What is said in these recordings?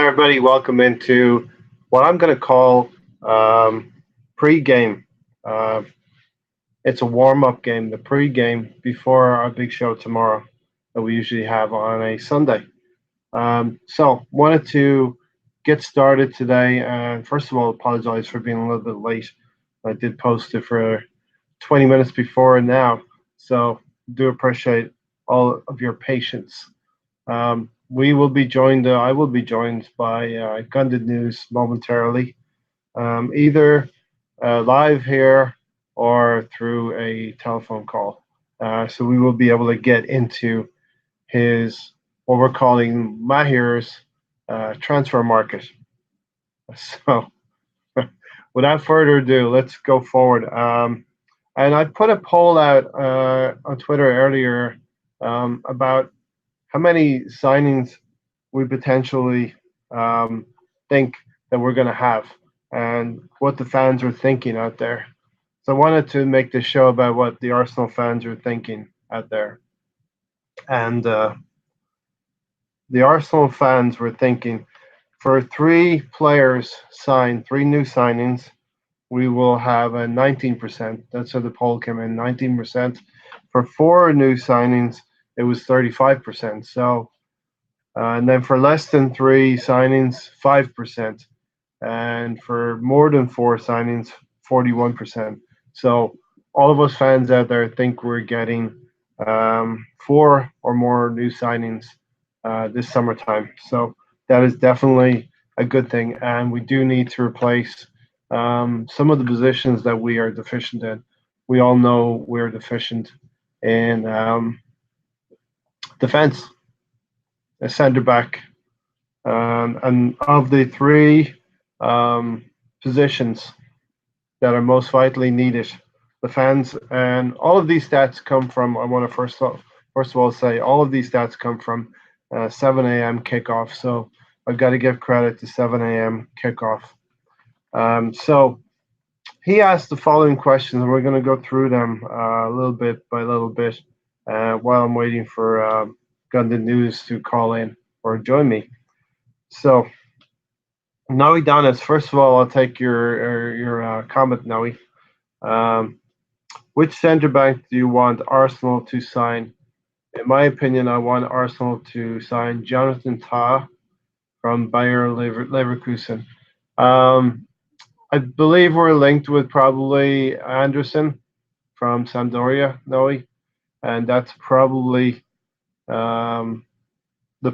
everybody. Welcome into what I'm going to call pre-game. Uh, it's a warm-up game, the pre-game before our big show tomorrow that we usually have on a Sunday. So, wanted to get started today. And first of all, apologize for being a little bit late. I did post it for 20 minutes before now, so do appreciate all of your patience. We will be joined. I will be joined by Gundit News momentarily, either live here or through a telephone call. So we will be able to get into his what we're calling Maahir's transfer market. So without further ado, let's go forward. And I put a poll out on Twitter earlier about how many signings we potentially think that we're going to have and what the fans are thinking out there. So I wanted to make this show about what the Arsenal fans are thinking out there. And the Arsenal fans were thinking for three players signed, three new signings, we will have a 19%. That's how the poll came in, 19%. For four new signings, it was 35%. So, and then for less than three signings, 5%. And for more than four signings, 41%. So all of us fans out there think we're getting four or more new signings this summertime. So that is definitely a good thing. And we do need to replace some of the positions that we are deficient in. We all know we're deficient in defense, a centre back, and of the three positions that are most vitally needed, the fans and all of these stats come from. I want to first of all say all of these stats come from 7 a.m. kickoff. So I've got to give credit to 7 a.m. kickoff. So he asked the following questions, and we're going to go through them a little bit by little bit while I'm waiting for Gundit News to call in or join me. So, Noe Donis, first of all, I'll take your comment, Noe. Which centre back do you want Arsenal to sign? In my opinion, I want Arsenal to sign Jonathan Tah from Bayer Leverkusen. I believe we're linked with probably Anderson from Sampdoria, Noe, and that's probably the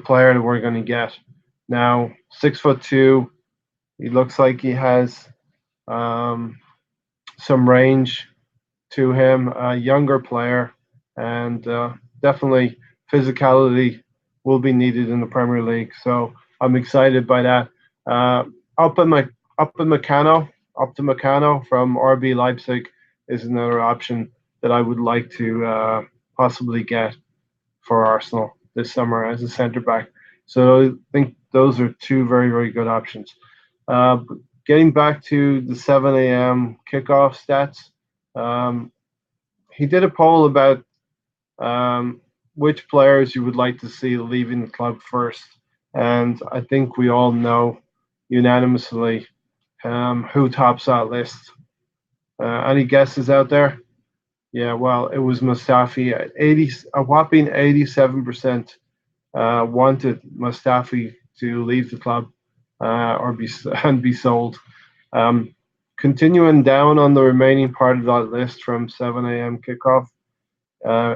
player that we're going to get. Now, 6'2", he looks like he has some range to him, a younger player, and definitely physicality will be needed in the Premier League. So I'm excited by that. Upamecano from RB Leipzig is another option that I would like to possibly get for Arsenal this summer as a centre back. So I think those are two very, very good options. Getting back to the 7 a.m. kickoff stats, he did a poll about which players you would like to see leaving the club first. And I think we all know unanimously who tops that list. Any guesses out there? Yeah, well, it was Mustafi. A whopping 87% wanted Mustafi to leave the club or be sold. Continuing down on the remaining part of that list from 7 a.m. kickoff,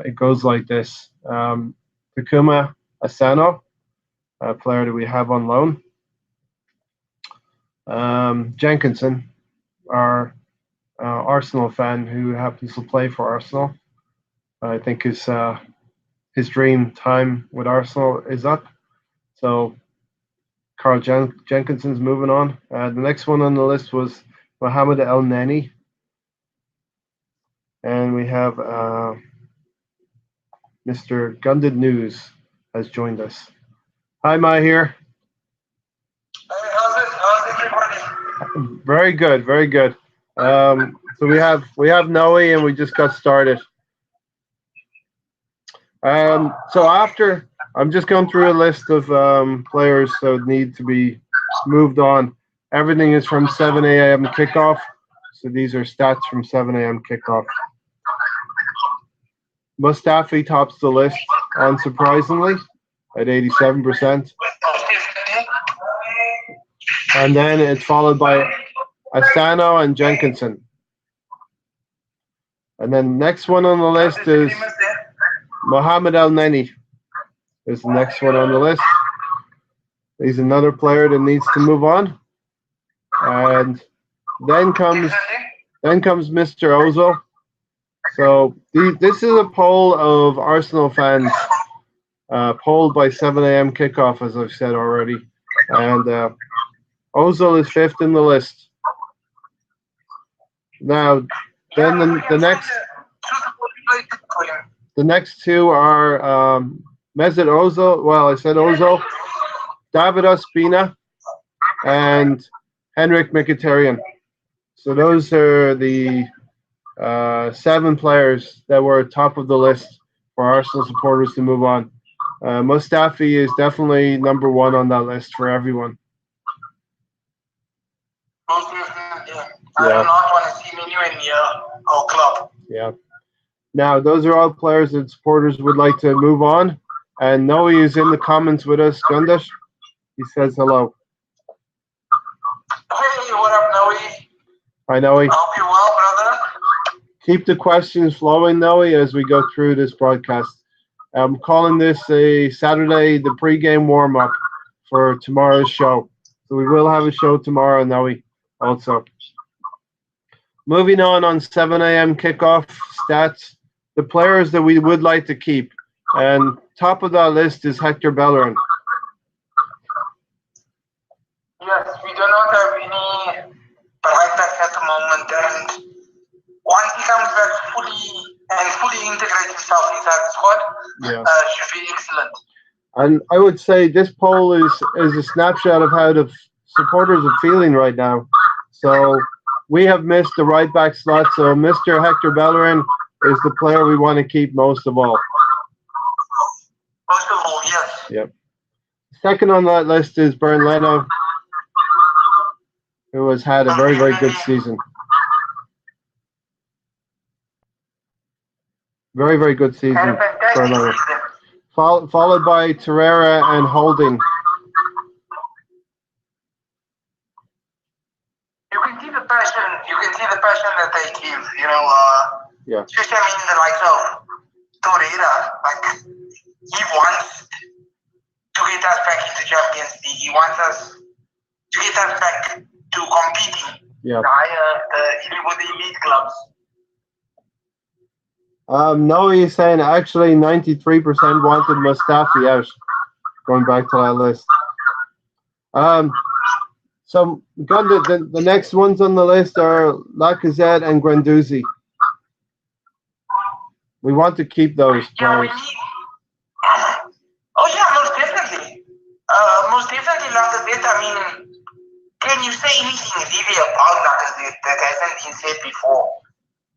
it goes like this. Takuma Asano, a player that we have on loan. Jenkinson, our Arsenal fan who happens to play for Arsenal. I think his dream time with Arsenal is up. So Carl Jenkinson's moving on. The next one on the list was Mohamed El Neni. And we have Mr. Gundit News has joined us. Hi, Maahir. Hey, how's everybody? Very good, very good. So we have Noe, and we just got started. So after I'm just going through a list of players that need to be moved on. Everything is from 7 a.m. kickoff. So these are stats from 7 a.m. kickoff. Mustafi tops the list, unsurprisingly, at 87%. And then it's followed by Asano and Jenkinson. And then next one on the list is Mohamed El Neni. Is the next one on the list. He's another player that needs to move on. And then comes Mr. Ozil. So this is a poll of Arsenal fans, polled by 7 a.m. kickoff, as I've said already. And Ozil is 5th in the list. Now, then the next two are Mesut Ozil. Well, I said Ozil, David Ospina, and Henrik Mkhitaryan. So those are the 7 players that were top of the list for Arsenal supporters to move on. Mustafi is definitely number 1 on that list for everyone. I do not want to see him anywhere near our club. Yeah. Now, those are all players that supporters would like to move on. And Noe is in the comments with us. Gundit, he says hello. Hey, what up, Noe? Hi, Noe. I hope you're well, brother. Keep the questions flowing, Noe, as we go through this broadcast. I'm calling this a Saturday, the pre-game warm-up for tomorrow's show. So we will have a show tomorrow, Noe, also. Moving on 7 a.m. kickoff stats, the players that we would like to keep. And top of that list is Hector Bellerin. Yes, we do not have any right backs at the moment. And once he comes back fully integrate himself inside the squad, should be excellent. And I would say this poll is a snapshot of how the supporters are feeling right now. So we have missed the right back slot, so Mr. Hector Bellerin is the player we want to keep most of all. Most of all, yes. Yep. Second on that list is Bernd Leno, who has had a very, very good season. Very, very good season. Bernd Leno. Followed by Torreira and Holding. You can see the passion that they give, Yeah. Especially, the likes of Torreira, like, he wants to get us back into Champions League. He wants us to get us back to competing with the elite clubs. No, he's saying actually 93% wanted Mustafi out. Going back to that list. So the next ones on the list are Lacazette and Guendouzi. We want to keep those players. Most definitely. Most definitely Lacazette. Can you say anything really about Lacazette that hasn't been said before?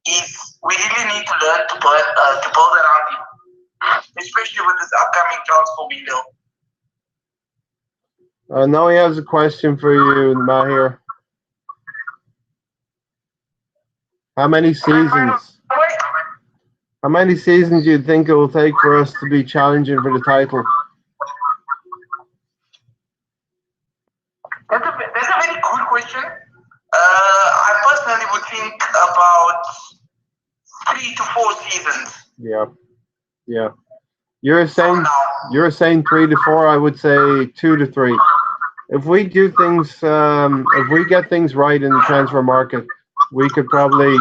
We really need to learn to build around him, especially with this upcoming transfer window. Now he has a question for you, Maahir. How many seasons do you think it will take for us to be challenging for the title? That's a very good question. I personally would think about 3 to 4 seasons. Yeah. You're saying 3 to 4. I would say 2 to 3. If we do things, if we get things right in the transfer market, we could probably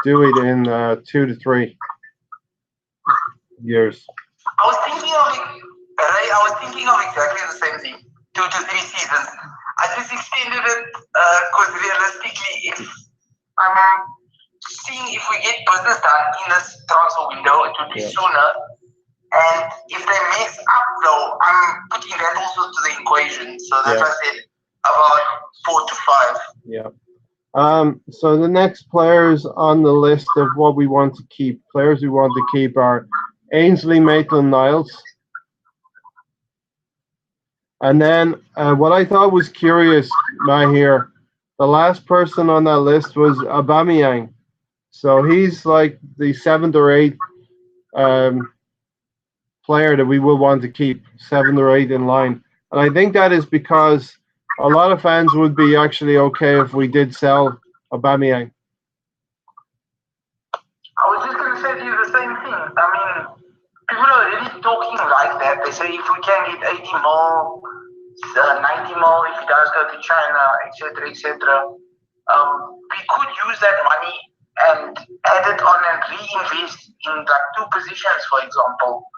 do it in 2 to 3 years. I was thinking of exactly the same thing. 2 to 3 seasons. I just extended it because realistically, if I'm seeing if we get business done in this transfer window, it would be sooner. And if they mess up, though, I'm putting that also to the equation. So that's why I said about 4 to 5. Yeah. So the next players on the list of what we want to keep, players we want to keep are Ainsley Maitland-Niles, And then what I thought was curious, Maahir, the last person on that list was Aubameyang. So he's like the seventh or eighth um, player that we will want to keep, seventh or eighth in line. And I think that is because a lot of fans would be actually okay if we did sell Aubameyang. I was just going to say to you the same thing. I mean, people are already talking like that. They say if we can get 80 mil, 90 mil, if he does go to China, etc., etc., we could use that money and add it on and reinvest in like two positions, for example.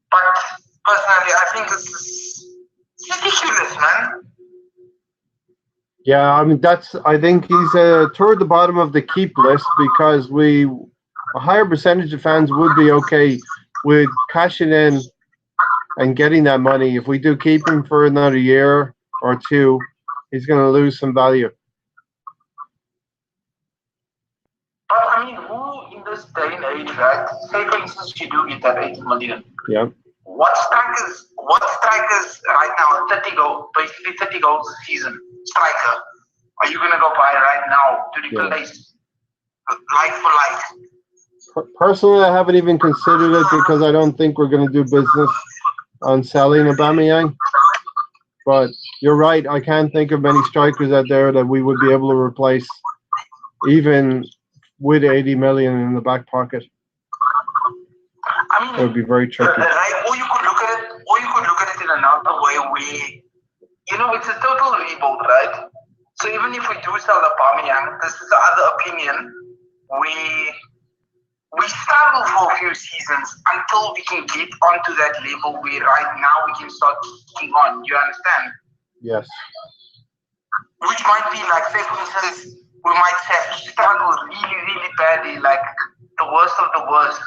But personally, I think it's ridiculous, man. Yeah, I mean I think he's toward the bottom of the keep list because a higher percentage of fans would be okay with cashing in and getting that money. If we do keep him for another year or two, he's going to lose some value. But I mean, who in this day and age, right? Say for instance, you do get that 80 million. Yeah. What strikers right now, 30 goals, basically 30 goals a season, striker, are you going to go buy right now to replace like for like? Personally, I haven't even considered it because I don't think we're going to do business on selling Aubameyang. But you're right. I can't think of many strikers out there that we would be able to replace, even with 80 million in the back pocket. I mean, it would be very tricky. Right? Or you could look at it in another way where, it's a total rebuild, right? So even if we do sell Aubameyang, this is the other opinion, we struggle for a few seasons until we can get onto that level where right now we can start kicking on. You understand? Yes. Which might be like, say for instance, we might have struggled really, really badly, like the worst of the worst,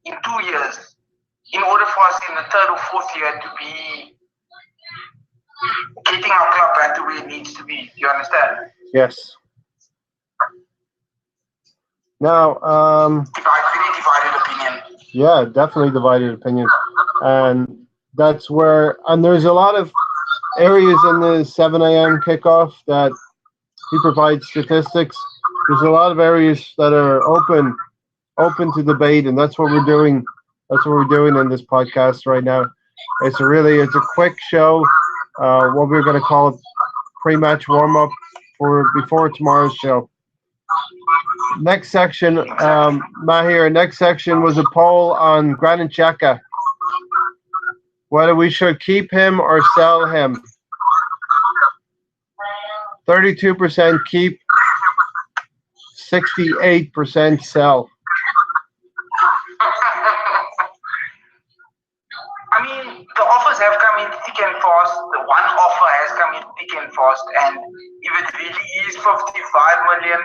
in 2 years, in order for us in the third or fourth year to be getting our club back to where it needs to be. You understand? Yes. Now, very divided opinion. Yeah, definitely divided opinion, and that's where, and there's a lot of areas in the 7 a.m. kickoff that he provides statistics. There's a lot of areas that are open to debate, and that's what we're doing. That's what we're doing in this podcast right now. It's a quick show. What we're going to call it pre-match warm-up for before tomorrow's show. Next section, Maahir, next section was a poll on Granit Xhaka. Whether we should keep him or sell him. 32% keep, 68% sell. I mean, the offers have come in thick and fast. The one offer has come in thick and fast, and if it really is 55 million,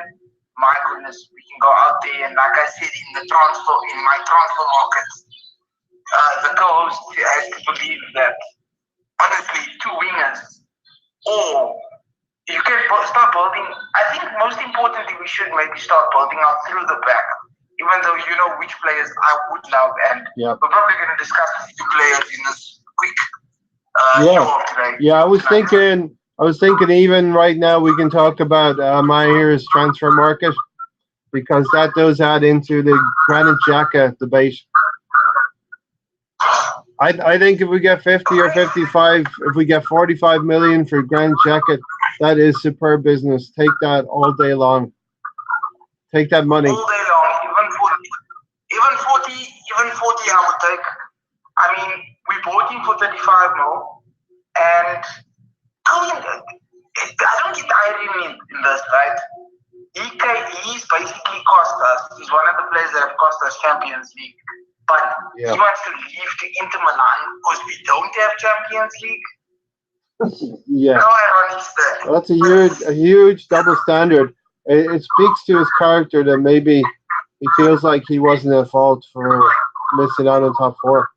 my goodness, we can go out there and, like I said, in my transfer market, the co-host has to believe that, honestly, two wingers, or you can start building. I think most importantly, we should maybe start building out through the back, even though you know which players I would love, and we're probably going to discuss a few players in this quick show today. Yeah, I was thinking even right now we can talk about Maahir's transfer market, because that does add into the Granit Xhaka debate. I think if we get 50 or 55, if we get 45 million for Granit Xhaka, that is superb business. Take that all day long. Take that money. All day long, even 40 I would take. I mean, we bought him for 35 mil, and I don't get tired in this, right? He's basically cost us. He's one of the players that have cost us Champions League. But he wants to leave to Inter Milan because we don't have Champions League. Yeah. How ironic is that? That's a huge double standard. It speaks to his character that maybe he feels like he wasn't at fault for missing out on top four.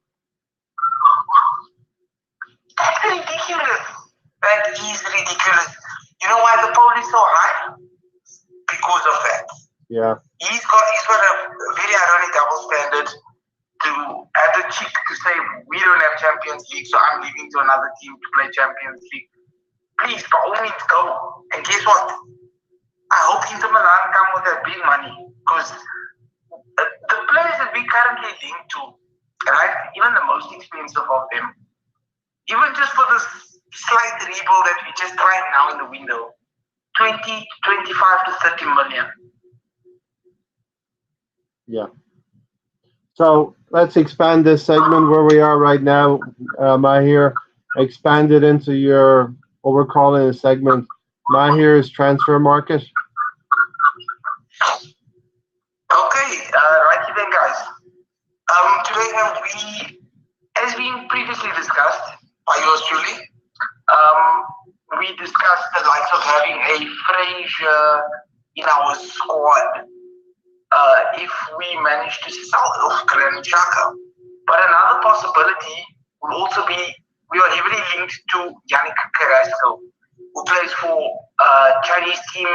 That's ridiculous. That is ridiculous. You know why the poll is so high? Because of that. Yeah. He's got a very ironic double standard to have the cheek to say we don't have Champions League, so I'm leaving to another team to play Champions League. Please, by all means, go. And guess what? I hope Inter Milan come with that big money, because the players that we currently link to, right, even the most expensive of them, even just for this slight rebuild that we just tried now in the window, 20, 25 to 30 million. Yeah. So let's expand this segment where we are right now, Maahir. Expand it into your, what we're calling a segment, Maahir's transfer market. Okay, righty then, guys. Today as been previously discussed by yours truly, we discussed the likes of having a Fraser in our squad if we manage to sell off Granit Xhaka. But another possibility would also be we are heavily linked to Yannick Carrasco, who plays for Chinese team.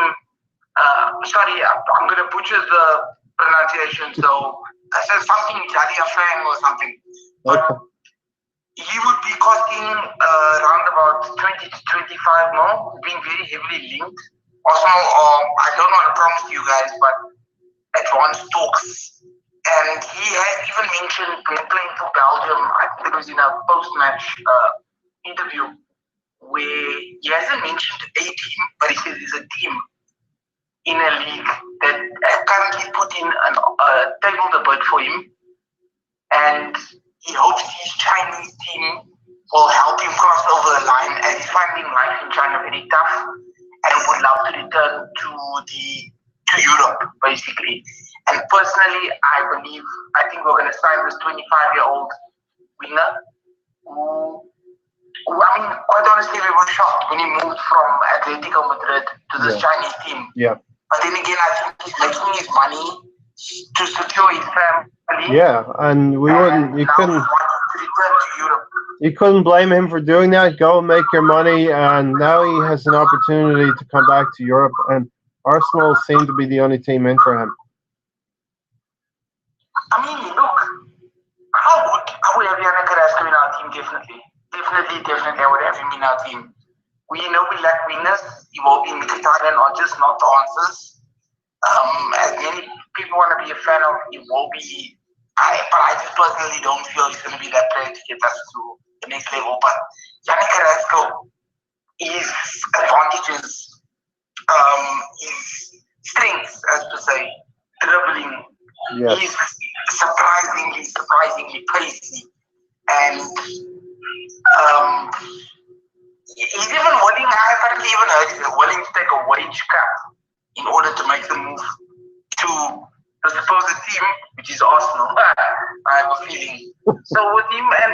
Sorry, I'm going to butcher the pronunciation, so I said something Italia fan or something. But he would be costing around about 20 to 25 mil, being very heavily linked. Also, I don't want to promise you guys, but advanced talks. And he has even mentioned when playing for Belgium, I think it was in a post-match interview, where he hasn't mentioned a team, but he says there's a team in a league that currently put in a table the bid for him, and he hopes his Chinese team will help him cross over the line, as he's finding life in China very tough and would love to return to Europe, basically. And personally, I think we're going to sign this 25-year-old winger who, I mean, quite honestly, we were shocked when he moved from Atletico Madrid to this Chinese team. Yeah. But then again, I think he's making his money to secure his family. Yeah, and you couldn't blame him for doing that. Go and make your money, and now he has an opportunity to come back to Europe, and Arsenal seem to be the only team in for him. I mean, look, I would have Yannick Carrasco in our team, definitely. Definitely, I would have him in our team. We know we lack winners. He will be Mkhitaryan, not the answers. As many people want to be a fan of, he will be. But I just personally don't feel he's going to be that player to get us to the next level. But Yannick Carrasco, his advantages, his strengths, as to say, dribbling, he's surprisingly pacey, and he's even willing. I apparently even heard he's willing to take a wage cut in order to make the move to the supposed team, which is Arsenal. I have a feeling. So with him and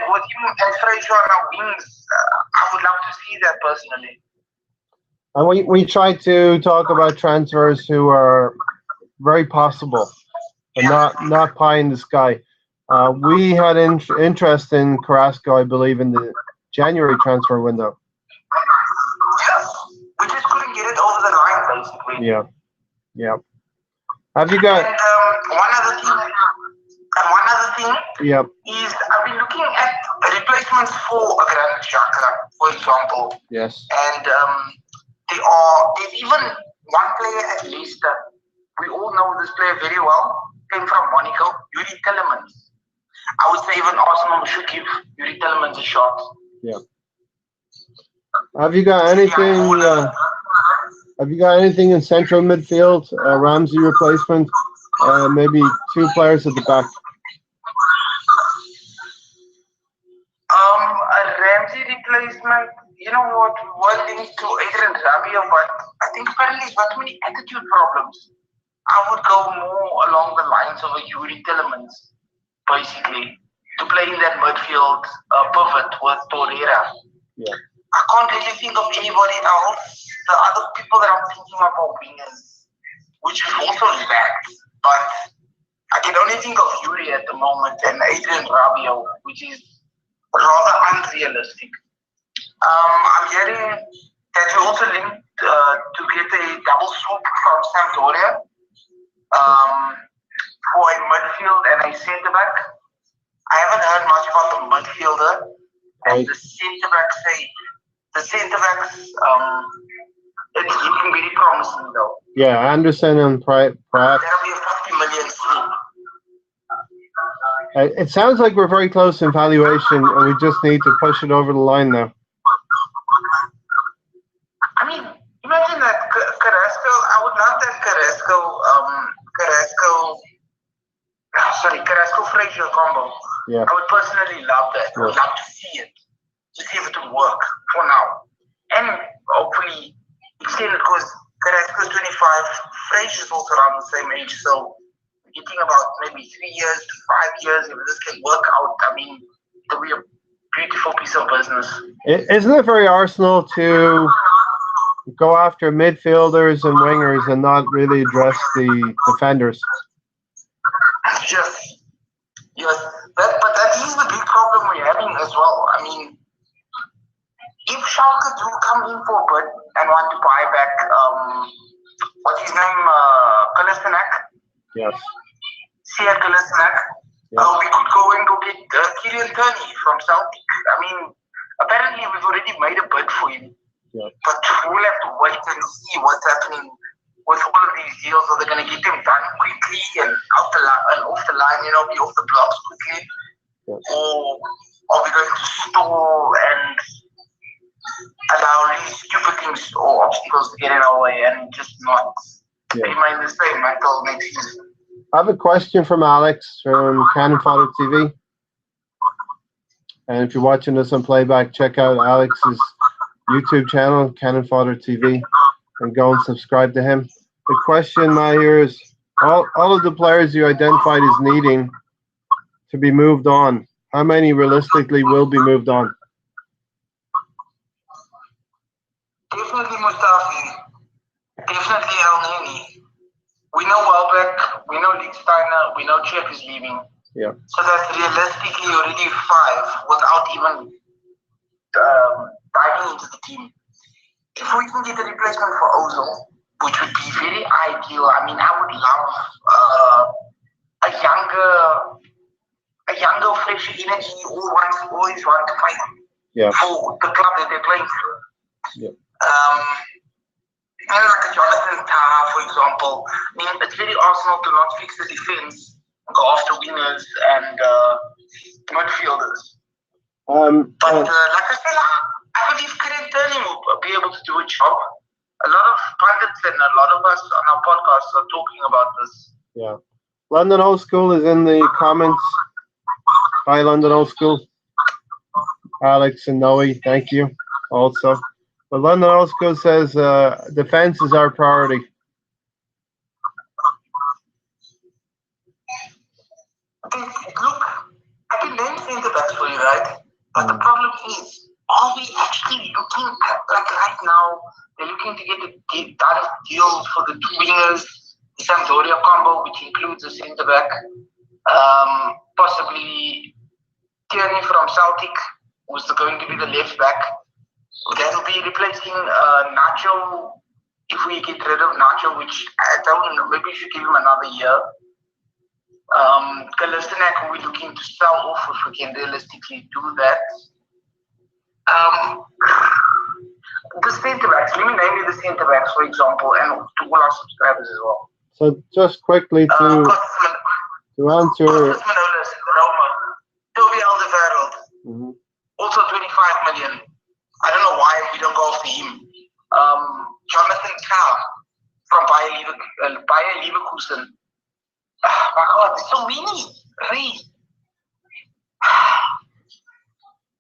Fraser on our wings, I would love to see that personally. And we try to talk about transfers who are very possible and not pie in the sky. We had interest in Carrasco, I believe, in the January transfer window. We just couldn't get it over the line, basically. Yeah. Have you got? And one other thing. Yep. Is I've been looking at replacements for a Granit Xhaka, for example. Yes. And there's even one player at Leicester. We all know this player very well. Came from Monaco, Yuri Tillemans. I would say even Arsenal should give Yuri Tillemans a shot. Yeah. Have you got anything? Have you got anything in central midfield? Ramsey replacement? Maybe two players at the back. A Ramsey replacement. You know what? One linked to Adrian Rabiot, but I think apparently he's got too many attitude problems. I would go more along the lines of a Yuri Tillemans, basically, to play in that midfield pivot with Torreira. Yeah. I can't really think of anybody else. The other people that I'm thinking of are wingers, which we've also lacked. But I can only think of Yuri at the moment and Adrian Rabiot, which is rather unrealistic. I'm hearing that we also linked to get a double swoop from Sampdoria for a midfield and a centre back. I haven't heard much about the midfielder and Right. the centre backs. The centre backs, it's looking very promising though. Yeah, Anderson and Pratt. That'll be a 50 million swing. It sounds like we're very close in valuation, and we just need to push it over the line now. I mean, imagine that Carrasco. I would love that Carrasco Frazier combo. Yeah. I would personally love that. I would love to see it, to see if it would work for now, and hopefully extend it because Carrasco's 25, Frazier's also around the same age, so you think about maybe 3 years to 5 years, if this can work out, I mean, it'll be a beautiful piece of business. Isn't it very Arsenal to go after midfielders and wingers and not really address the defenders? Yes. But that is the big problem we're having as well. I mean, if Schalke do come in for a bid and want to buy back, what's his name, Kolasinac? Yes. Sia Kolasinac. We could go and go get Kylian Turney from Celtic. I mean, apparently we've already made a bid for him. Yeah. But we'll have to wait and see what's happening with all of these deals. Are they going to get them done quickly and off the line, be off the blocks quickly? Yeah. Or are we going to stall and allow really stupid things or obstacles to get in our way and just not remain the same until next season? I have a question from Alex from Cannon Fodder TV. And if you're watching this on playback, check out Alex's YouTube channel, Cannon Fodder TV, and go and subscribe to him. The question, Maahir, is all of the players you identified as needing to be moved on, how many realistically will be moved on? Definitely Mustafi. Definitely El Neni. We know Welbeck, we know Lichtsteiner, we know Czech is leaving. Yeah. So that's realistically already 5 without even diving into the team. If we can get a replacement for Ozil, which would be very ideal. I mean, I would love a younger, fresher energy, always want to fight for the club that they're playing for. Yeah. Like a Jonathan Tah, for example. I mean, it's very Arsenal to not fix the defense and go after winners and midfielders. But like I said, I believe Kylian Turney will be able to do a job. A lot of pundits and a lot of us on our podcast are talking about this. Yeah. London Old School is in the comments. Hi, London Old School. Alex and Noe, thank you also. But London Old School says defense is our priority. Look, I can name centre backs for you, right? But the problem is, are we actually looking at, like right now, they're looking to get a direct deal for the 2 wingers, the Sampdoria combo, which includes a centre back, possibly Tierney from Celtic, who's going to be the left back. That will be replacing Nacho. If we get rid of Nacho, which I don't know, maybe we should give him another year. Kolasinac, we're looking to sell off if we can realistically do that. The centre backs, let me name you the centre backs, for example, and to all our subscribers as well. So just quickly to answer. Manolas, Roma, Toby Alderweireld, also 25 million. I don't know why we don't go after him. Jonathan Tah from Bayer Leverkusen. My God, there's so many. Really.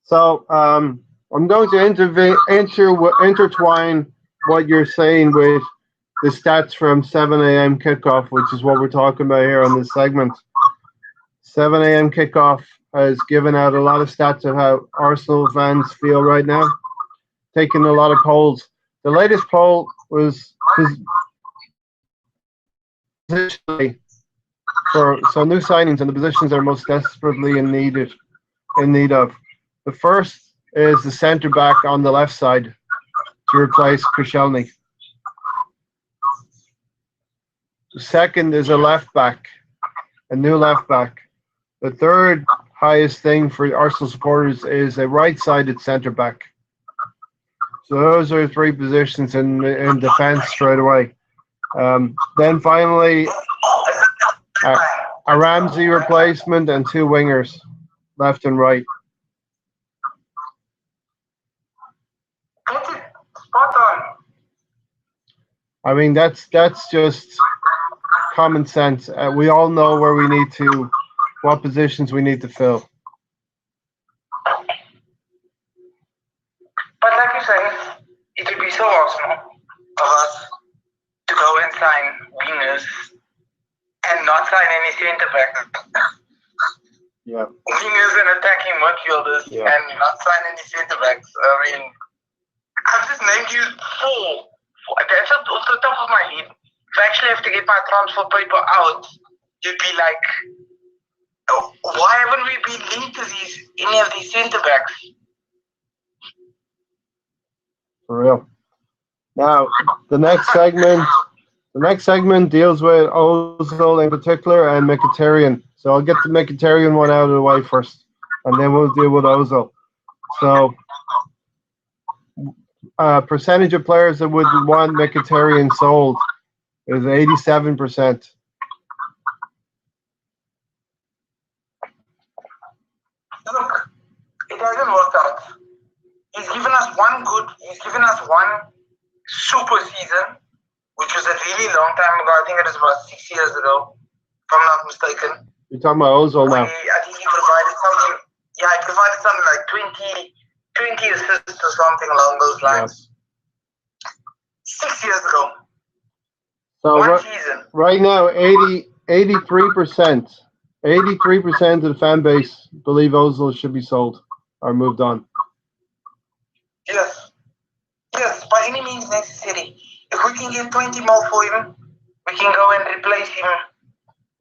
So I'm going to intertwine what you're saying with the stats from 7 a.m. kickoff, which is what we're talking about here on this segment. 7 a.m. kickoff has given out a lot of stats of how Arsenal fans feel right now, taking a lot of polls. The latest poll was positionally for new signings and the positions they're most desperately in need of. The first is the centre back on the left side to replace Koscielny. The second is a left back, a new left back. The third highest thing for Arsenal supporters is a right-sided centre back. So those are three positions in defence straight away. Then finally, a Ramsey replacement and two wingers, left and right. Spot on. I mean, that's just common sense. We all know where we need to, what positions we need to fill. But like you say, it would be so awesome of us to go and sign wingers and not sign any centre backs. Yeah. Wingers and attacking midfielders and not sign any centre backs. I mean, I've just named you four. That's off the top of my head. If I actually have to get my transfer paper out, you'd be like, oh, why haven't we been linked to any of these centre backs? For real. Now, the next segment deals with Ozil in particular and Mkhitaryan. So I'll get the Mkhitaryan one out of the way first, and then we'll deal with Ozil. So, percentage of players that would want Mkhitaryan sold is 87%. Look, it hasn't worked out. He's given us one super season, which was a really long time ago. I think it was about 6 years ago, if I'm not mistaken. You're talking about Ozil now. I think he provided something. Yeah, he provided something like 20 assists or something along those lines. Yes. 6 years ago. So one season. Right now, 83% of the fan base believe Ozil should be sold or moved on. Yes, by any means necessary. If we can get 20 more for him, we can go and replace him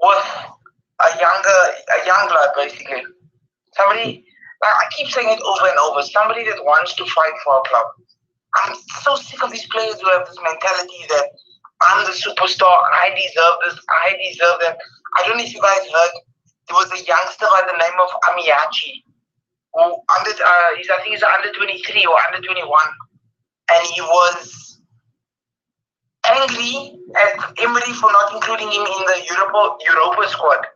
with a young blood, basically. Somebody, I keep saying it over and over, somebody that wants to fight for our club. I'm so sick of these players who have this mentality that I'm the superstar, I deserve this, I deserve that. I don't know if you guys heard, there was a youngster by the name of Amiyachi, who I think he's under 23 or under 21, and he was angry at Emery for not including him in the Europa squad,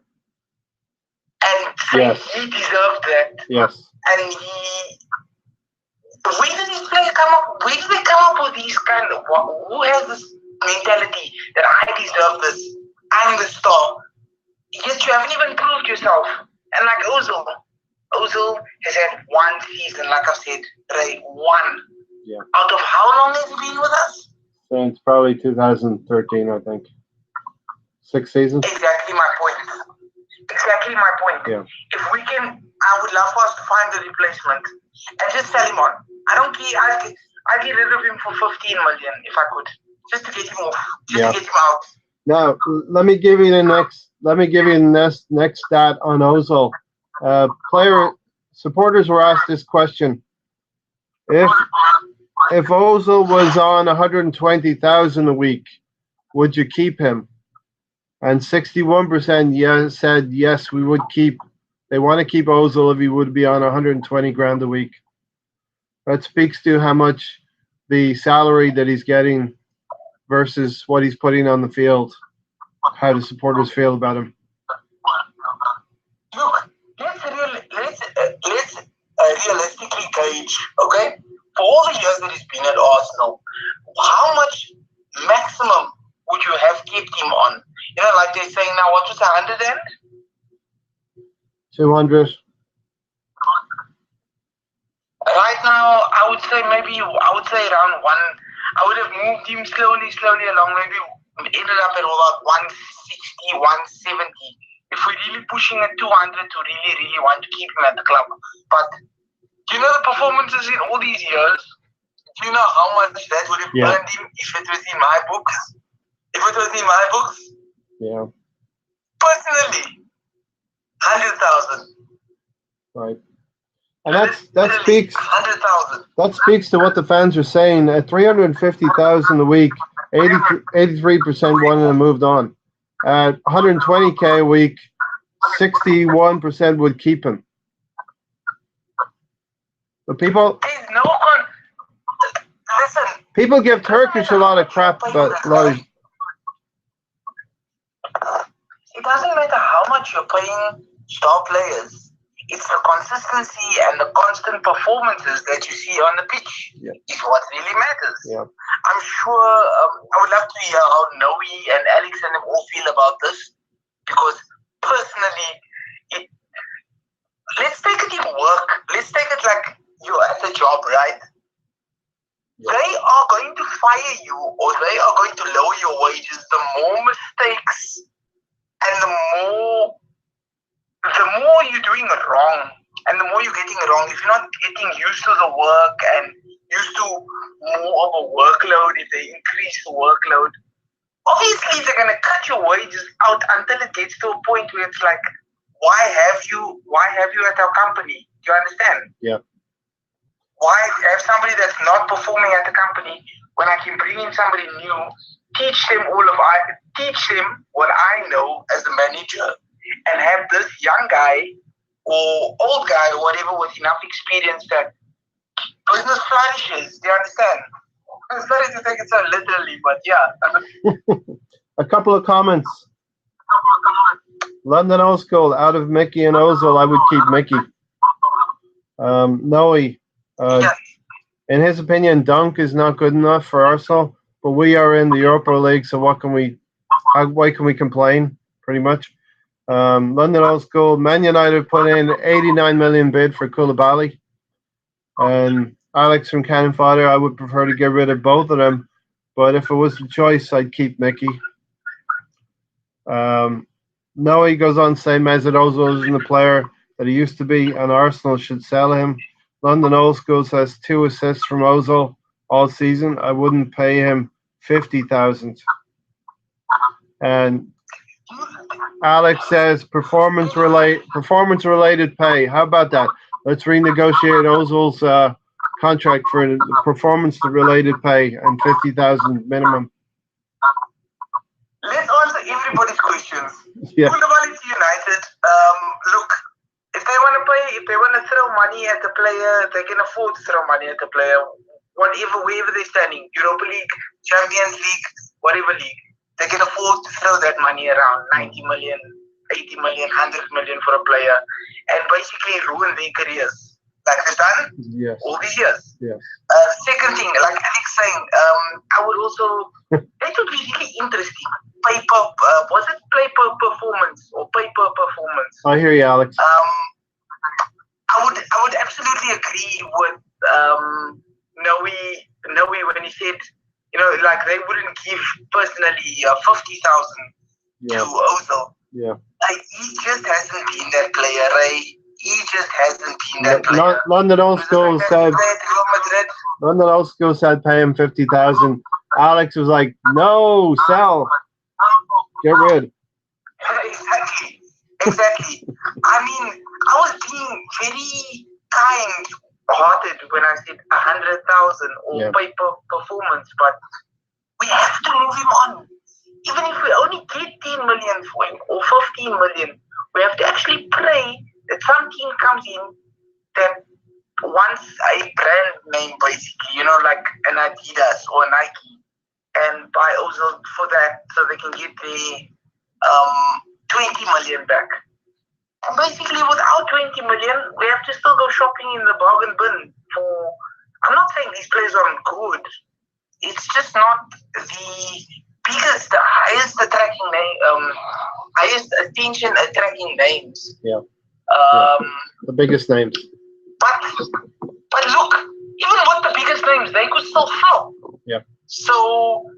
and he deserved that. Yes. And where did these players come up? Where did they come up with these kind of? Who has this mentality that I deserve this? I'm the star. Yet you haven't even proved yourself. And like Ozil has had one season, like I said, Ray, one. Yeah. Out of how long has he been with us? Since probably 2013, I think. 6 seasons. Exactly my point. Yeah. If we can, I would love for us to find the replacement and just sell him on. I don't care. I'd get rid of him for 15 million if I could, just to get him off, to get him out. Now, let me give you the next stat on Ozil. Player supporters were asked this question: If Ozil was on 120,000 a week, would you keep him? And 61% said yes, we would keep. They want to keep Ozil if he would be on 120 grand a week. That speaks to how much the salary that he's getting versus what he's putting on the field, how the supporters feel about him. Look, let's realistically gauge, okay? For all the years that he's been at Arsenal, how much maximum would you have kept him on? You know, like they're saying now, what was 100 and? 200. Right now, I would say around one. I would have moved him slowly along, maybe ended up at about 160, 170. If we're really pushing at 200 to really want to keep him at the club. But do you know the performances in all these years? Do you know how much that would have earned him if it was in my books? Yeah. Personally, 100,000. Right. And that speaks 100,000. That speaks to what the fans are saying. At 350,000 a week, 83% wanted to moved on. At 120k a week, 61% would keep him. But people There's no listen. people give Turkish a lot of crap, but a lot of It doesn't matter how much you're paying star players. It's the consistency and the constant performances that you see on the pitch is what really matters. Yeah. I'm sure I would love to hear how Noe and Alex and them all feel about this, because personally, let's take it in work. Let's take it like you're at the job, right? Yeah. They are going to fire you, or they are going to lower your wages the more mistakes and the more you're doing it wrong, and the more you're getting it wrong. If you're not getting used to the work and used to more of a workload, if they increase the workload, obviously they're gonna cut your wages out until it gets to a point where it's like, why have you at our company? Do you understand? Yeah. Why have somebody that's not performing at the company when I can bring in somebody new, teach them what I know as a manager, and have this young guy or old guy or whatever with enough experience that business flourishes. Do you understand? I'm sorry to take it so literally, but yeah. A couple of comments. London Old School, out of Mickey and Ozil, I would keep Mickey. Noe, in his opinion, Dunk is not good enough for Arsenal, but we are in the Europa League, so why can we complain, pretty much? London Old School, Man United put in 89 million bid for Koulibaly. And Alex from Cannon Fodder, I would prefer to get rid of both of them, but if it was the choice, I'd keep Mickey. Noe goes on to say Mesut Ozil isn't the player that he used to be, and Arsenal should sell him. London Old School says 2 assists from Ozil all season. I wouldn't pay him 50,000. And Alex says performance related pay. How about that? Let's renegotiate Ozil's contract for performance related pay and 50,000 minimum. Let's answer everybody's questions. Yeah. Koulibaly to United. Look, if they want to throw money at the player, they can afford to throw money at the player. Wherever they're standing, Europa League, Champions League, whatever league, they can afford to throw that money around, 90 million, 80 million, 100 million for a player, and basically ruin their careers. Like they've done all these years. Yes. Second thing, like Alex saying, I would also, that would be really interesting. Was it paper performance or paper performance? I hear you, Alex. I would absolutely agree with Noe when he said, like they wouldn't give personally 50,000 to Ozil. Yeah. Like, he just hasn't been that player, right? He just hasn't been that player. London Old School said pay him 50,000. Alex was like, no, sell. Get rid. Exactly. I mean, I was being very kind-hearted when I said 100,000 or paper performance, but we have to move him on. Even if we only get 10 million for him or 15 million, we have to actually pray that some team comes in that wants a brand name, basically, like an Adidas or a Nike, and buy Ozil for that so they can get the 20 million back. And basically, without 20 million, we have to still go shopping in the bargain bin for. I'm not saying these players aren't good. It's just not the highest attracting name, highest attention attracting names. Yeah. The biggest names. But look, even with the biggest names, they could still flop. Yeah. So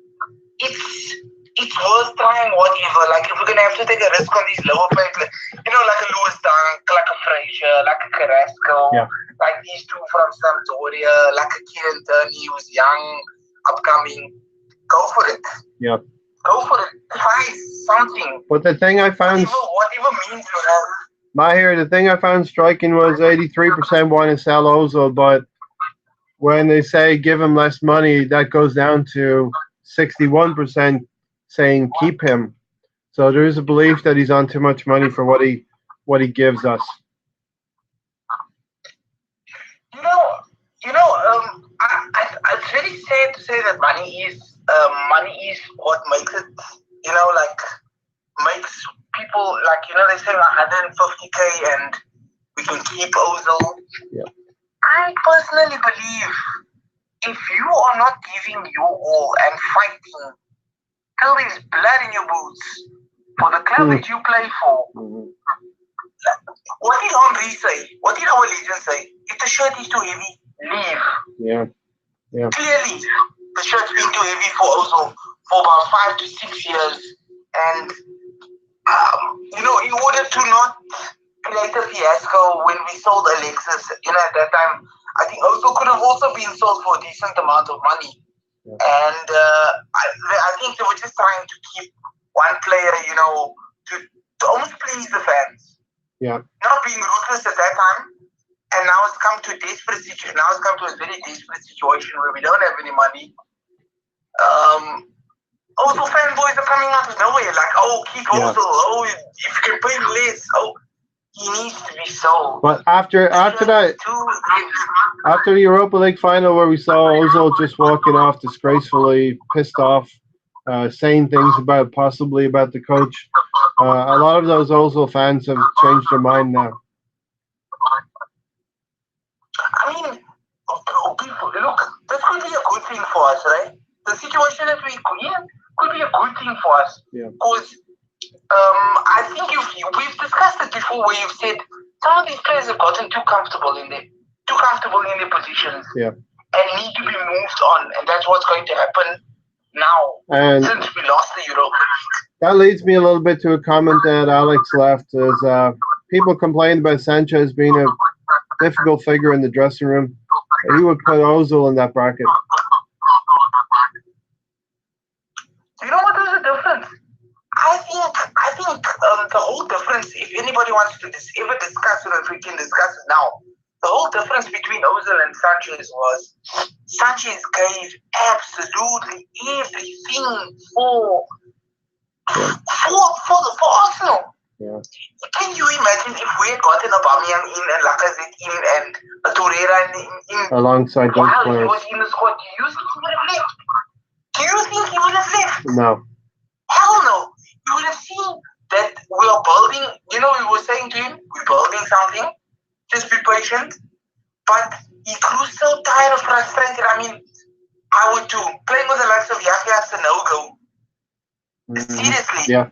it's worth trying whatever. Like, if we're gonna have to take a risk on these lower paid, like a Lewis Dunk, like a Frazier, like a Carrasco, like these two from Sampdoria, like a Kieran Turney who's young, upcoming. Go for it. Yeah. Go for it. Try something. But the thing I found, whatever means you have. Maahir, the thing I found striking was 83% want to sell Ozil, but when they say give him less money, that goes down to 61% saying keep him. So there is a belief that he's on too much money for what he gives us. fair to say that money is what makes it, like makes people like they say 150K and we can keep Ozil. Yeah. I personally believe if you are not giving your all and fighting till there's blood in your boots for the club that you play for, what did Henry say? What did our legend say? If the shirt is too heavy, leave. Yeah. Clearly, the shirt's been too heavy for Ozil for about 5 to 6 years, and in order to not create a fiasco when we sold Alexis, at that time, I think Ozil could have also been sold for a decent amount of money. Yeah. And I think they were just trying to keep one player, to almost please the fans. Yeah. Not being ruthless at that time. And now it's come to a desperate situation. Now it's come to a very desperate situation where we don't have any money. Also, fanboys are coming out of nowhere, like, keep Ozil. Oh, if you can pay less, he needs to be sold. But after that, after the Europa League final where we saw Ozil just walking off disgracefully, pissed off, saying things possibly about the coach, a lot of those Ozil fans have changed their mind now. I mean, look, that could be a good thing for us, right? The situation that we're in could be a good thing for us. Yeah. Because I think we've discussed it before where you've said some of these players have gotten too comfortable in their positions. Yeah. And need to be moved on. And that's what's going to happen now since we lost the Europa League. That leads me a little bit to a comment that Alex left. Is people complained about Sanchez being a difficult figure in the dressing room. He would put Ozil in that bracket. You know what is the difference? I think the whole difference, if anybody wants to ever discuss it, if we can discuss it now, the whole difference between Ozil and Sanchez was Sanchez gave absolutely everything for Arsenal. Yeah. Can you imagine if we had gotten Aubameyang in and Lacazette in and Torreira in alongside those players? He was in the squad. Do you think he would have left? No. Hell no. You would have seen that we are building. We were saying to him, we're building something. Just be patient. But he grew so tired of frustrated. I mean, I would too. Playing with the likes of Yahya is a no-go. Seriously. Yeah.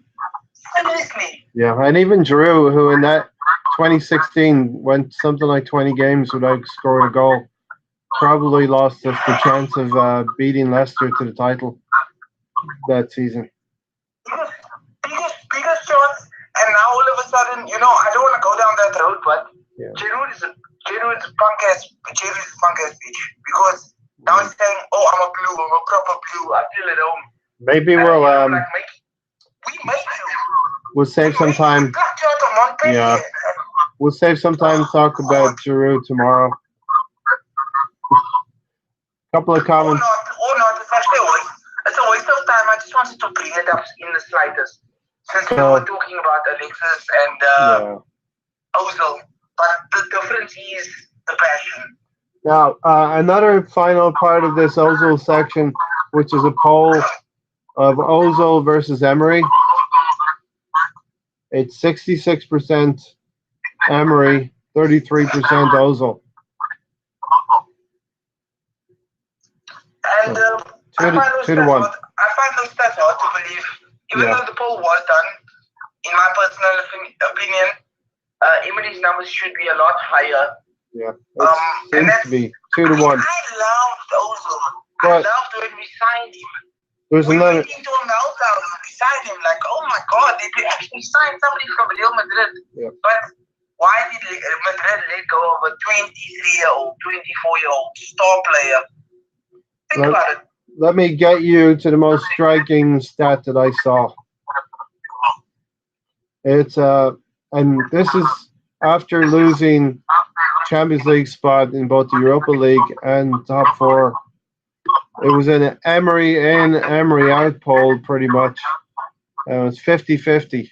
Seriously. Yeah, and even Giroud, who in that 2016 went something like 20 games without scoring a goal, probably lost us the chance of beating Leicester to the title that season. Biggest chance, and now all of a sudden, I don't want to go down that road, but Giroud is a punk ass bitch, because now he's saying, I'm a blue, I'm a proper blue, I feel at home. Maybe we'll save some time. Yeah, we'll save some time to talk about Giroud tomorrow. Couple of comments. Or not. It's actually a waste. It's a waste of time. I just wanted to bring it up in the slightest, since we were talking about Alexis and Ozil. But the difference is the passion. Now, another final part of this Ozil section, which is a poll of Ozil versus Emery. It's 66% Emery, 33% Ozil. And I find those stats hard to believe. Even though the poll was done, in my personal opinion, Emery's numbers should be a lot higher. Yeah, it seems to be 2 to 1. I loved Ozil. I loved when we signed him. There's we another. went into a meltdown when we signed him. Like, oh my God, they actually signed somebody from Real Madrid. Yeah. But why did Madrid let go of a 23-year-old, 24-year-old star player? Think about it. Let me get you to the most striking stat that I saw. It's and this is after losing Champions League spot in both the Europa League and top 4. It was an Emery in, Emery out poll, pretty much. It was 50-50.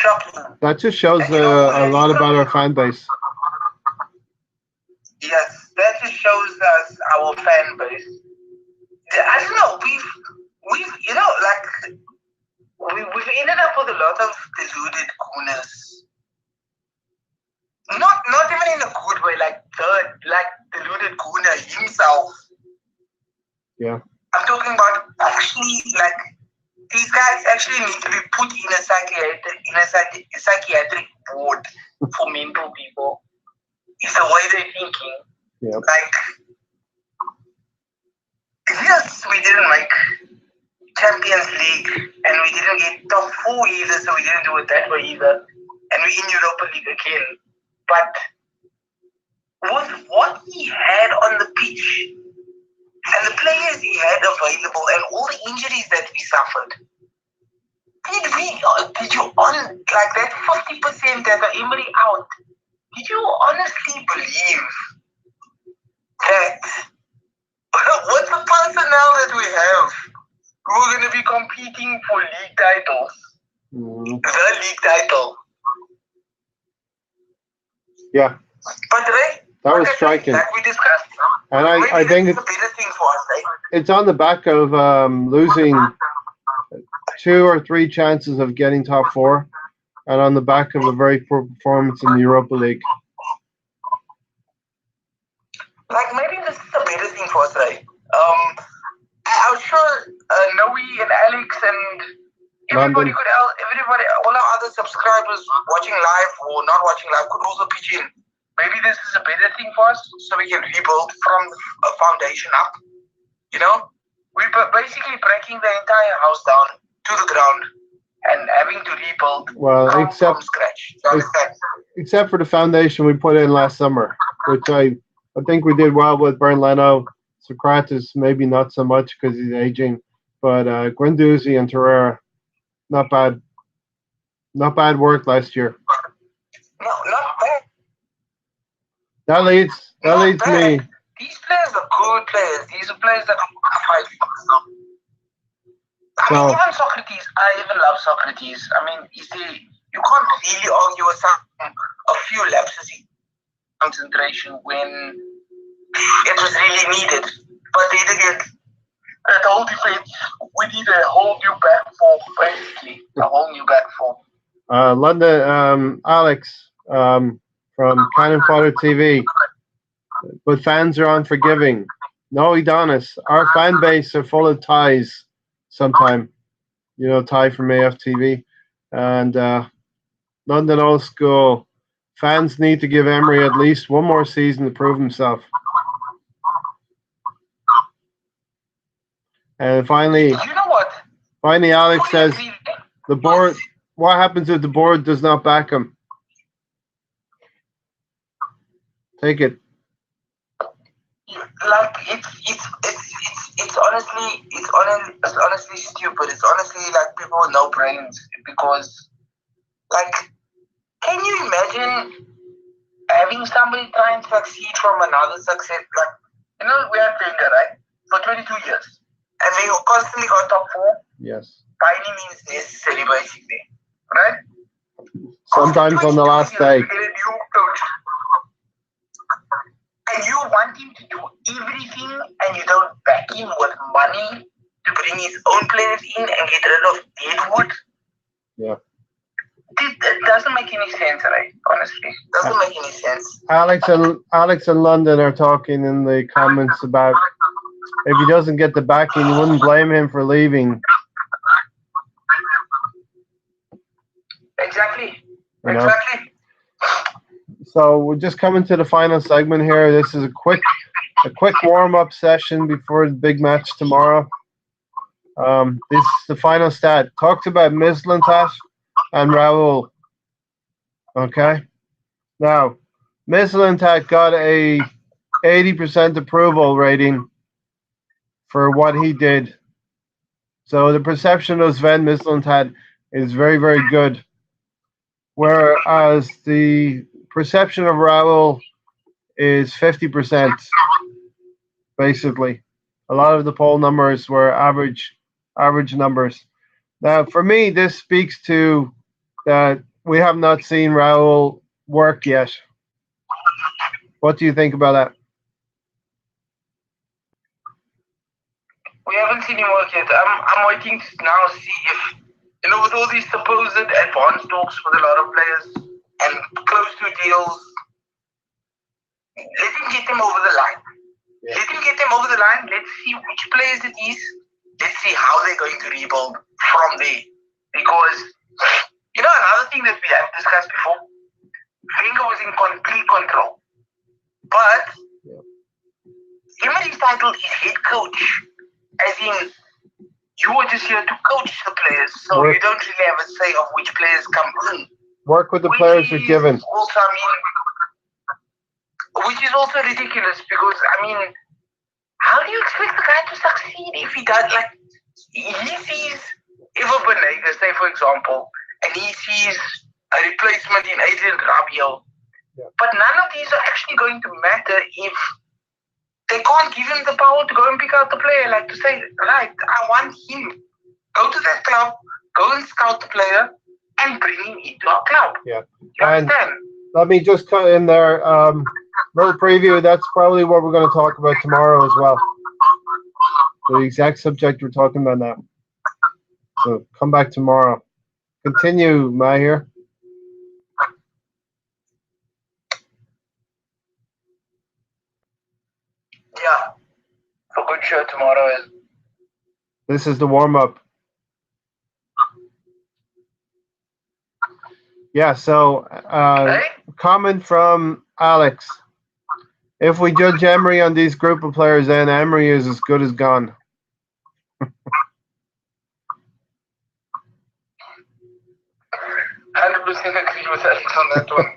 shocking. That just shows And you know who a that lot about our is? fan base. Yes, that just shows us our fan base. I don't know. We've you know like we've ended up with a lot of deluded gooners. Not even in a good way. Like deluded gooner himself. Yeah. I'm talking about actually like these guys actually need to be put in a psychiatric ward for mental people. It's the way they're thinking. Yeah. Like, yes, we didn't make Champions League and we didn't get top 4 either, so we didn't do it that way either. And we're in Europa League again. But with what he had on the pitch and the players he had available and all the injuries that we suffered, did you like that 50% that are Emery out? Did you honestly believe that what's the personnel that we have? We're going to be competing for league titles. The league title. Yeah. But Ray, that was striking. like we discussed, and I think it's a better thing for us, right? It's on the back of losing 2 or 3 chances of getting top 4, and on the back of a very poor performance in the Europa League. Like maybe this is a better thing for us, right? I'm sure Noe and Alex and everybody all our other subscribers watching live or not watching live could also pitch in. Maybe this is a better thing for us, so we can rebuild from a foundation up. You know, we're basically breaking the entire house down to the ground and having to rebuild from scratch. Except for the foundation we put in last summer, which I think we did well with Bernd Leno. Socrates maybe not so much because he's aging, but Guendouzi and Torreira, not bad work last year. No, not bad. That leads me. These players are good players. These are players that are fight for. I mean, even Socrates, I even love Socrates. I mean, you can't really argue with a few lapses in concentration when it was really needed. But then again, that whole defense, we need a whole new back four, basically. A whole new back four. London, Alex from Cannon Fodder TV. But fans are unforgiving. No, Adonis, our fan base are full of ties sometime. You know, Ty from AFTV. And London Old School. Fans need to give Emery at least one more season to prove himself. And finally, you know what? Finally, Alex says the board. What happens if the board does not back him? Take it. Like it's honestly stupid. It's honestly like people with no brains, because like, can you imagine having somebody try and succeed from another success? Like, you know, we had Wenger, right, for 22 years, and we constantly got top 4. Yes. By any means necessary, basically, right? Sometimes on the last day. We get a new coach. And you want him to do everything, and you don't back him with money to bring his own players in and get rid of Deadwood. Yeah. It doesn't make any sense, right? Honestly, it doesn't make any sense. Alex and London are talking in the comments about if he doesn't get the backing, you wouldn't blame him for leaving. Exactly. You know? Exactly. So we're just coming to the final segment here. This is a quick warm-up session before the big match tomorrow. This is the final stat. Talks about Mislintat and Raul. Okay. Now, Mislintat got a 80% approval rating for what he did. So the perception of Sven Mislintat is very, very good. Whereas the perception of Raul is 50%, basically. A lot of the poll numbers were average numbers. Now, for me, this speaks to that we have not seen Raul work yet. What do you think about that? We haven't seen him work yet. I'm waiting to now see if, with all these supposed advanced talks with a lot of players and close to deals, let him get them over the line. Yeah. Let him get them over the line. Let's see which players it is. Let's see how they're going to rebuild from there. Because, another thing that we have discussed before, Wenger was in complete control. But, Emery's title is head coach. As in, you are just here to coach the players, so you don't really have a say of which players come in. Work with the players you're given. Also, which is also ridiculous because, how do you expect the guy to succeed if he does, he sees Ivo Benega, say for example, and he sees a replacement in Adrian Rabiot. Yeah. But none of these are actually going to matter if they can't give him the power to go and pick out the player, like to say, right, I want him. Go to that club, go and scout the player, and bring him into our club. Yeah. You understand? Let me just cut in there. Little preview, that's probably what we're going to talk about tomorrow as well. The exact subject we're talking about now. So come back tomorrow. Continue, Maahir. Yeah. A good show tomorrow is. This is the warm-up. Yeah, so comment from Alex. If we judge Emery on these group of players, then Emery is as good as gone. 100% agree with Alex on that one.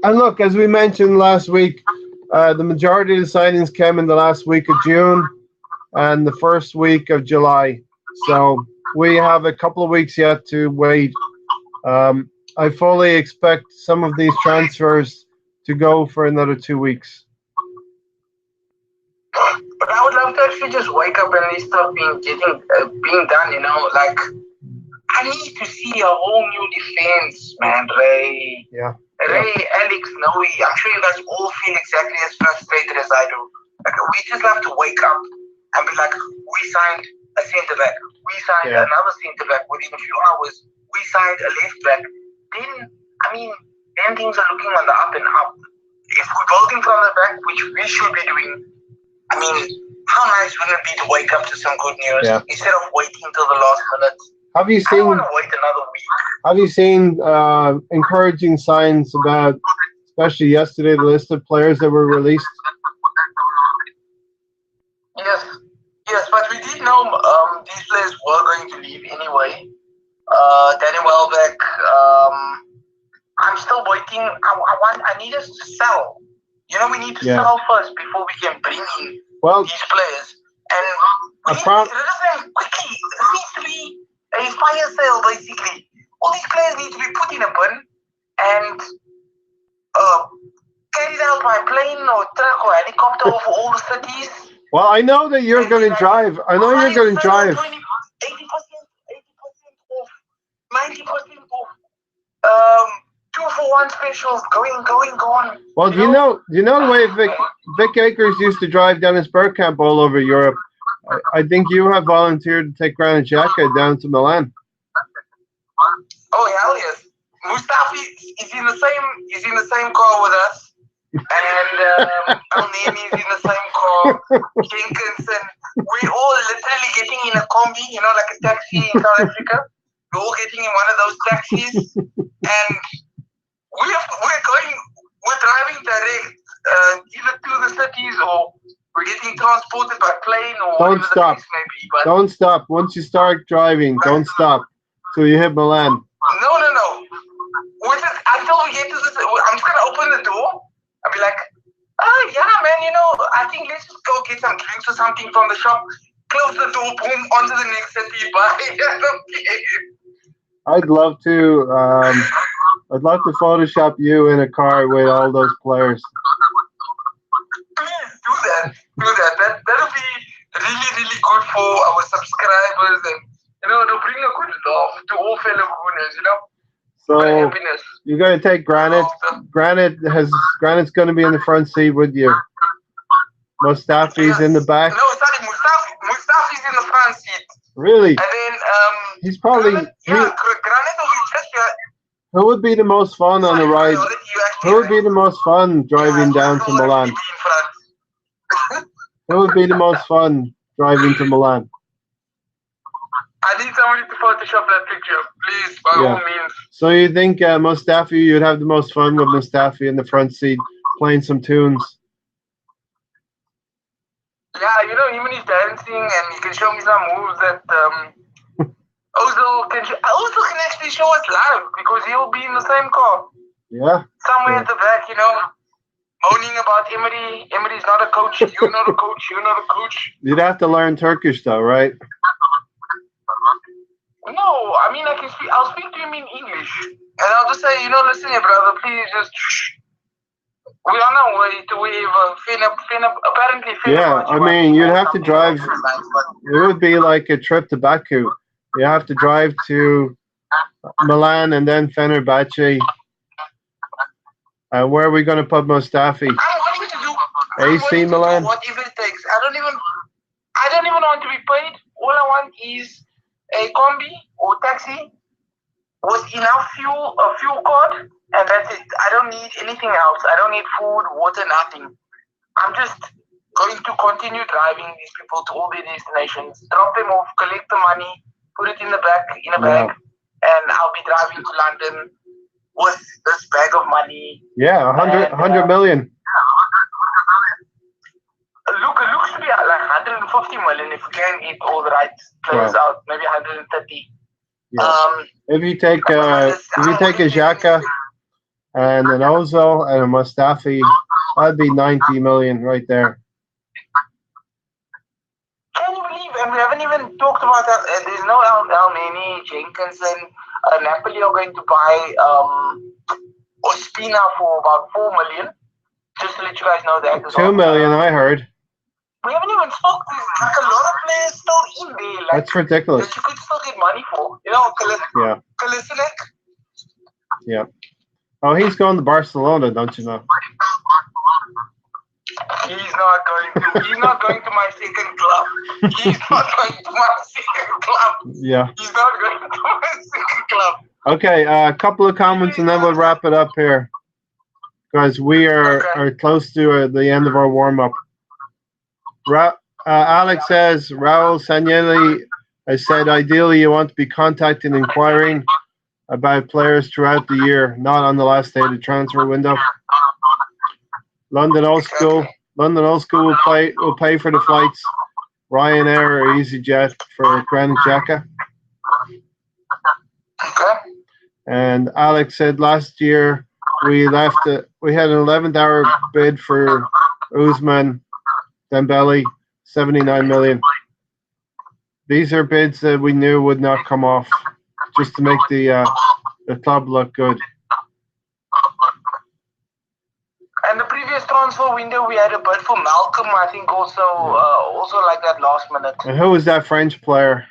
and look, as we mentioned last week, the majority of the signings came in the last week of June and the first week of July. So we have a couple of weeks yet to wait. I fully expect some of these transfers to go for another 2 weeks. But I would love to actually just wake up and they start being done, I need to see a whole new defense, man, Ray. Yeah. Ray, Alex, Noe, I'm sure you guys all feel exactly as frustrated as I do. We just have to wake up and be like, we signed a centre-back. We signed another centre-back within a few hours. We signed a left-back. Then things are looking on the up and up. If we're building from the back, which we should be doing, how nice would it be to wake up to some good news instead of waiting till the last minute? I don't want to wait another week. Have you seen encouraging signs about, especially yesterday, the list of players that were released? Yes, but we did know these players were going to leave anyway. Danny Welbeck. I'm still waiting. I need us to sell. We need to sell first before we can bring in these players. And we need to get rid of them quickly. It needs to be a fire sale, basically. All these players need to be put in a bin and carried out by plane or truck or helicopter over all the cities. Well, I know that you're going to drive. I know you're going to drive. 80% off, 90% off. 2-for-1 specials going. Well, do you know the way Vic Akers used to drive Dennis Bergkamp all over Europe? I think you have volunteered to take Granit Xhaka down to Milan. Oh hell yes, Mustafi is in the same car with us, and Al-Neni is in the same car. Jenkins and we're all literally getting in a combi, like a taxi in South Africa. We're all getting in one of those taxis, and we're driving direct either to the cities or we're getting transported by plane or don't stop. The case may be. But don't stop. Once you start driving, don't stop till you hit Milan. No. Until we get to this, I'm just gonna open the door and be like, yeah, man, I think let's just go get some drinks or something from the shop. Close the door, boom, onto the next city. Bye. I'd love to Photoshop you in a car with all those players. Please do that. That'll be really, really good for our subscribers and to bring a good laugh to all fellow Gooners, So happiness. you're going to take Granite. Granite's going to be in the front seat with you. Mustafi's in the back. No, sorry, Mustafi's in the front seat. Really? And then he's probably Granite will be just here. Who would be the most fun on the ride? Who would be the most fun driving down to Milan? Who would be the most fun driving to Milan? I need somebody to Photoshop that picture, please, by all means. So you think Mustafi, you'd have the most fun with Mustafi in the front seat, playing some tunes? Yeah, him and his dancing, and he can show me some moves that Ozil can actually show us live, because he'll be in the same car. Yeah. Somewhere at the back, moaning about Emery. Emery's not a coach. You're not a coach. You're not a coach. You'd have to learn Turkish, though, right? No, I mean, I'll speak to him in English. And I'll just say, listen here, brother, please just we're on our way to wherever. Apparently, yeah, I mean, you'd have to drive. It would be like a trip to Baku. You have to drive to Milan and then Fenerbahce. Where are we going to put Mustafi? I'm willing to do AC Milan. Whatever it takes. I don't even want to be paid. All I want is a combi or taxi with enough fuel card, and that's it. I don't need anything else. I don't need food, water, nothing. I'm just going to continue driving these people to all their destinations, drop them off, collect the money, put it in a bag, and I'll be driving to London with this bag of money. Yeah, 100 million. Look, it looks to be like 150 million if we can get all the right players out. Maybe 130. Yeah. If you take a Xhaka and an Ozil and a Mustafi, that'd be 90 million right there. Can you believe? And we haven't even talked about that. There's no Elneny, Jenkinson. Napoli are going to buy Ospina for about 4 million. Just to let you guys know that. 2 million, I heard. We haven't even spoken. Like a lot of players still in there. Like, that's ridiculous. That you could still get money for. Kalisic. Yeah. Oh, he's going to Barcelona, don't you know? He's not going to my second club. He's not going to my second club. Yeah. He's not going to my second club. Okay, a couple of comments and then we'll wrap it up here. Because we are close to the end of our warm-up. Alex says, Raul Sanieli has said, ideally you want to be contacting and inquiring about players throughout the year, not on the last day of the transfer window. London Old School will pay for the flights. Ryanair or EasyJet for Granit Xhaka. Okay. And Alex said last year we had an 11th hour bid for Usman Dembele, 79 million. These are bids that we knew would not come off, just to make the club look good. And the previous transfer window, we had a bid for Malcolm, I think, also like that last minute. And who was that French player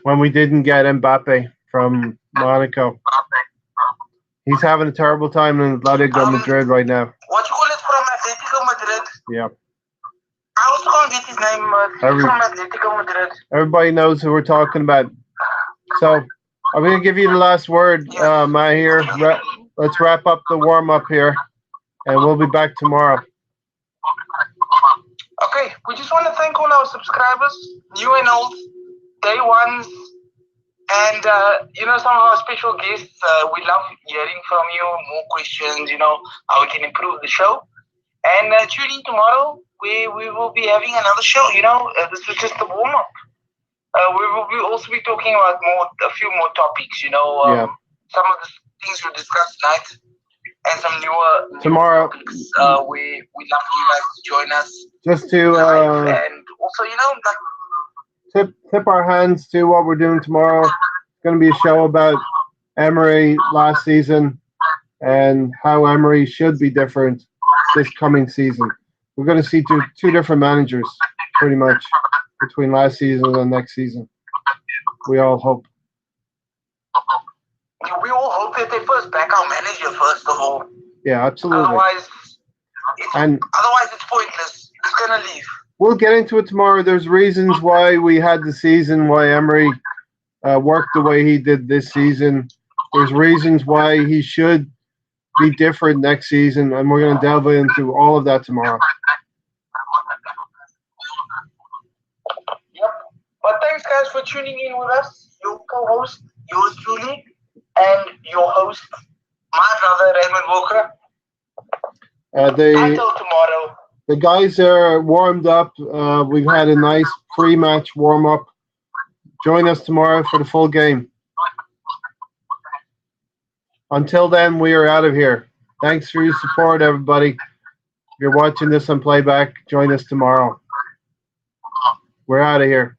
when we didn't get Mbappe from Monaco? He's having a terrible time in Atletico Madrid right now. What you call it, from Atletico Madrid? Yeah. I also can't get his name. From Atletico Madrid. Everybody knows who we're talking about. So I'm going to give you the last word, Maahir. Let's wrap up the warm-up here, and we'll be back tomorrow. Okay, we just want to thank all our subscribers, new and old, day ones, and some of our special guests. We love hearing from you, more questions, how we can improve the show. And tune in tomorrow, we will be having another show. This was just the warm-up. We will also be talking about a few more topics, some of the things we discussed tonight, and some newer tomorrow topics. We love you guys to join us. Just to and also, tip our hands to what we're doing tomorrow. It's going to be a show about Emery last season and how Emery should be different this coming season. We're going to see two different managers, pretty much, between last season and next season. We all hope. We all hope that they first back our manager first of all. Yeah, absolutely. Otherwise, And it's pointless. He's gonna leave. we'll get into it tomorrow. There's reasons why we had the season, why Emery worked the way he did this season. There's reasons why he should be different next season, and we're going to delve into all of that tomorrow. Yep. But thanks, guys, for tuning in with us. Your co-host, yours truly, and your host, my brother Raymond Walker. Until tomorrow. The guys are warmed up. We've had a nice pre-match warm-up. Join us tomorrow for the full game. Until then, we are out of here. Thanks for your support, everybody. If you're watching this on playback, join us tomorrow. We're out of here.